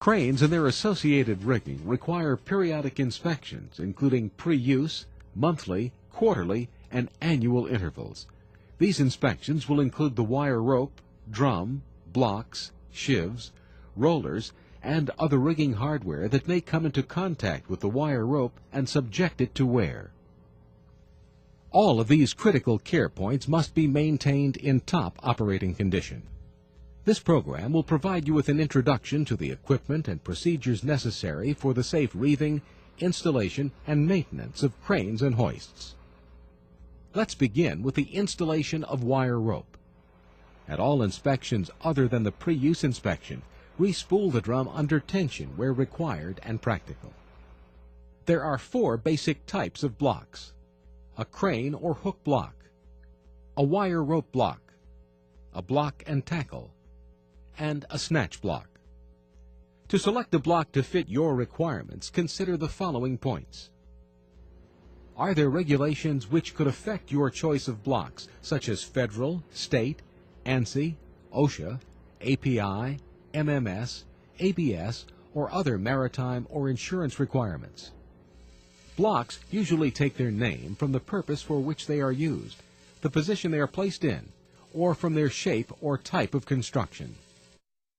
Cranes and their associated rigging require periodic inspections, including pre-use, monthly, quarterly, and annual intervals. These inspections will include the wire rope, drum, blocks, sheaves, rollers, and other rigging hardware that may come into contact with the wire rope and subject it to wear. All of these critical care points must be maintained in top operating condition. This program will provide you with an introduction to the equipment and procedures necessary for the safe reeving, installation, and maintenance of cranes and hoists. Let's begin with the installation of wire rope. At all inspections other than the pre-use inspection, re-spool the drum under tension where required and practical. There are 4 basic types of blocks: a crane or hook block, a wire rope block, a block and tackle, and a snatch block. To select a block to fit your requirements, consider the following points. Are there regulations which could affect your choice of blocks, such as federal, state, ANSI, OSHA, API, MMS, ABS, or other maritime or insurance requirements? Blocks usually take their name from the purpose for which they are used, the position they are placed in, or from their shape or type of construction.